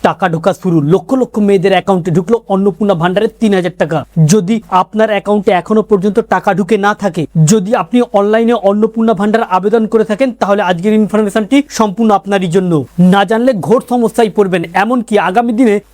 টাকা ঢোকা শুরু। লক্ষ লক্ষ মেয়েদের অ্যাকাউন্টে ঢুকলো অন্নপূর্ণা ভান্ডারের 3000 টাকা। যদি আপনার অ্যাকাউন্টে এখনো পর্যন্ত টাকা ঢুকে না থাকে, যদি আপনি অনলাইনে অন্নপূর্ণা ভান্ডার আবেদন করে থাকেন, তাহলে আজকের ইনফরমেশনটি সম্পূর্ণ আপনারই জন্য। না জানলে ঘোর সমস্যায় পড়বেন, এমনকি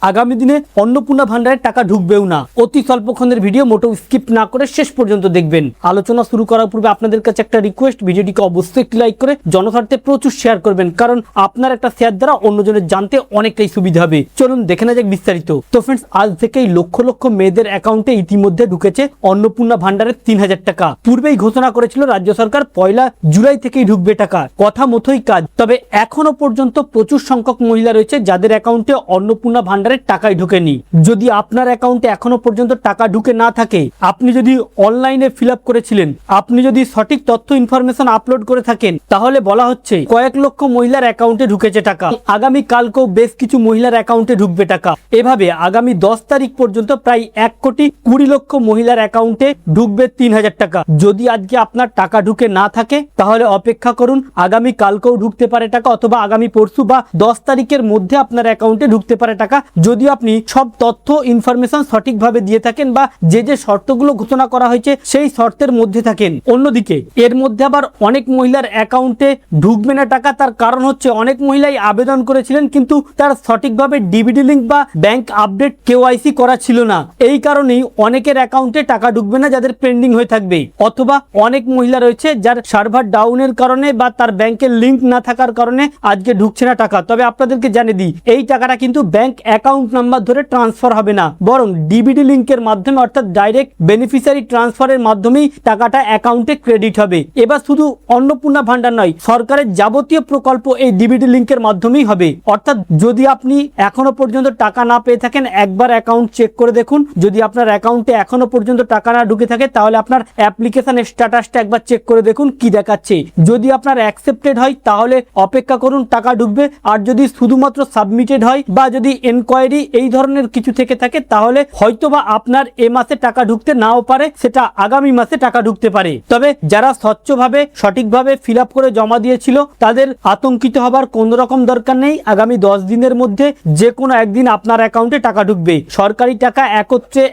আগামী দিনে অন্নপূর্ণা ভান্ডারের টাকা ঢুকবেও না। অতি স্বল্পক্ষণের ভিডিও, মোটেও স্কিপ না করে শেষ পর্যন্ত দেখবেন। আলোচনা শুরু করার পূর্বে আপনাদের কাছে একটা রিকোয়েস্ট, ভিডিওটিকে অবশ্যই একটি লাইক করে জনস্বার্থে প্রচুর শেয়ার করবেন, কারণ আপনার একটা শেয়ার দ্বারা অন্যজনের জানতে অনেকটাই সুবিধা হবে। চলুন দেখে না যাক বিস্তারিত। তো ফ্রেন্ডস, আজ থেকেই লক্ষ লক্ষ মেয়েদের অ্যাকাউন্টে ইতিমধ্যে ঢুকেছে অন্নপূর্ণা ভান্ডারের 3000 টাকা। পূর্বেই ঘোষণা করেছিল রাজ্য সরকার 1 জুলাই থেকেই ঢুকবে টাকা, কথা মতোই কাজ। তবে এখনো পর্যন্ত প্রচুর সংখ্যক মহিলা রয়েছে যাদের অ্যাকাউন্টে অন্নপূর্ণা ভান্ডারের টাকাই ঢোকেনি। যদি আপনার অ্যাকাউন্টে এখনো পর্যন্ত টাকা ঢুকে না থাকে, আপনি যদি অনলাইনে ফিল আপ করেছিলেন, আপনি যদি সঠিক তথ্য ইনফরমেশন আপলোড করে থাকেন, তাহলে বলা হচ্ছে কয়েক লক্ষ মহিলার অ্যাকাউন্টে ঢুকেছে টাকা। আগামী কালকেও বেশ কিছু মহিলার অ্যাকাউন্টে ঢুকবে টাকা। এভাবে আগামী 10 তারিখ পর্যন্ত প্রায় 1,20,00,000 মহিলার অ্যাকাউন্টে ঢুকবে 3000 টাকা। যদি আজকে আপনার টাকা ঢুকে না থাকে, তাহলে অপেক্ষা করুন, আগামী কালকেও ঢুকতে পারে টাকা, অথবা আগামী পরশু বা 10 তারিখের মধ্যে আপনার অ্যাকাউন্টে ঢুকতে পারে টাকা, যদি আপনি সব তথ্য ইনফরমেশন সঠিকভাবে দিয়ে থাকেন বা যে শর্তগুলো ঘোষণা করা হয়েছে সেই শর্তের মধ্যে থাকেন। অন্যদিকে এর মধ্যে আবার অনেক মহিলার অ্যাকাউন্টে ঢুকবে না টাকা। তার কারণ হচ্ছে অনেক মহিলাই আবেদন করেছিলেন, কিন্তু তার সঠিকভাবে ডিবিডি লিঙ্ক বা ব্যাংক আপডেট কেওয়াইসি করা ছিল না। এই কারণেই অনেকের অ্যাকাউন্টে টাকা ঢুকবে না, যাদের পেন্ডিং হয়ে থাকবে। অথবা অনেক মহিলা রয়েছে যার সার্ভার ডাউনের কারণে বা তার ব্যাংকের লিঙ্ক না থাকার কারণে আজকে ঢুকছে না টাকা। তবে আপনাদেরকে জানিয়ে দিই, এই টাকাটা কিন্তু ব্যাংক অ্যাকাউন্ট নাম্বার ধরে ট্রান্সফার হবে না, বরং ডিবিডি লিঙ্কের মাধ্যমে, অর্থাৎ ডাইরেক্ট বেনিফিশিয়ারি ট্রান্সফারের মাধ্যমেই টাকাটা অ্যাকাউন্টে ক্রেডিট হবে। এবার শুধু অন্নপূর্ণা ভান্ডার নয়, সরকারের যাবতীয় প্রকল্প এই ডিবিডি লিঙ্কের মাধ্যমেই হবে। অর্থাৎ যদি আপনি এখনো পর্যন্ত টাকা না পেয়ে থাকেন, একবার অ্যাকাউন্ট চেক করে দেখুন। যদি আপনার অ্যাকাউন্টে এখনো পর্যন্ত টাকা না ঢুকে থাকে, তাহলে আপনার অ্যাপ্লিকেশনের স্ট্যাটাসটা একবার চেক করে দেখুন কি দেখাচ্ছে। যদি আপনার অ্যাকসেপ্টেড হয়, তাহলে অপেক্ষা করুন, টাকা ঢুকবে। আর যদি শুধুমাত্র সাবমিটেড হয় বা যদি এনকোয়ারি এই ধরনের কিছু থেকে থাকে, তাহলে হয়তোবা আপনার এ মাসে টাকা ঢুকতে নাও পারে, সেটা আগামী মাসে টাকা ঢুকতে পারে। তবে যারা স্বচ্ছভাবে সঠিকভাবে ফিল আপ করে জমা দিয়েছিল, তাদের আতঙ্কিত হবার কোনো রকম দরকার নেই। আগামী 10 দিনের মধ্যে যে কোনো একদিন আপনার অ্যাকাউন্টে টাকা ঢুকবে। সরকারি টাকা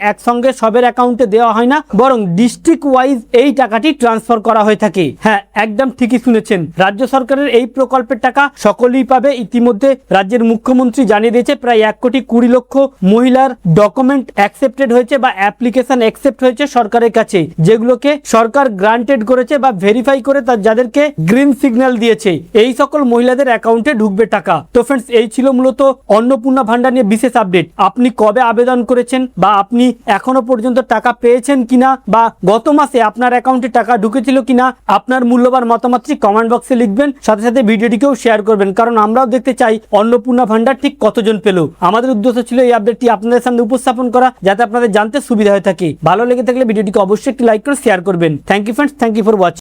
একসঙ্গে সবের অ্যাকাউন্টে দেওয়া হয় না, বরং ডিস্ট্রিক্ট ওয়াইজ এই টাকাটি ট্রান্সফার করা হয়ে থাকে। হ্যাঁ, একদম ঠিকই শুনেছেন, রাজ্য সরকারের এই প্রকল্পের টাকা সকলেই পাবে। ইতিমধ্যে রাজ্যের মুখ্যমন্ত্রী জানিয়ে দিয়েছে প্রায় 1,20,00,000 মহিলার ডকুমেন্ট অ্যাকসেপ্টেড হয়েছে বা অ্যাপ্লিকেশন অ্যাকসেপ্ট হয়েছে সরকারের কাছে, যেগুলোকে সরকার গ্রান্টেড করেছে বা ভেরিফাই করে যাদেরকে গ্রিন সিগন্যাল দিয়েছে, এই সকল মহিলাদের অ্যাকাউন্টে ঢুকবে টাকা। তো ফ্রেন্ডস, এই ছিল মূলত অন্নপূর্ণা ভান্ডার নিয়ে বিশেষ আপডেট। আপনি কবে আবেদন করেছেন বা আপনি এখনো পর্যন্ত টাকা পেয়েছেন কিনা, বা গত মাসে আপনার অ্যাকাউন্টে টাকা ঢুকেছিল কিনা, আপনার মূল্যবান মতামতটি কমেন্ট বক্সে লিখবেন। সাথে সাথে ভিডিওটিকেও শেয়ার করবেন, কারণ আমরাও দেখতে চাই অন্নপূর্ণা ভান্ডার ঠিক কতজন পেল। আমাদের উদ্দেশ্য ছিল এই আপডেটটি আপনাদের সামনে উপস্থাপন করা, যাতে আপনাদের জানতে সুবিধা হয়ে থাকে। ভালো লেগে থাকলে ভিডিওটিকে অবশ্যই একটি লাইক করে শেয়ার করবেন। Thank you friends, thank you for watching.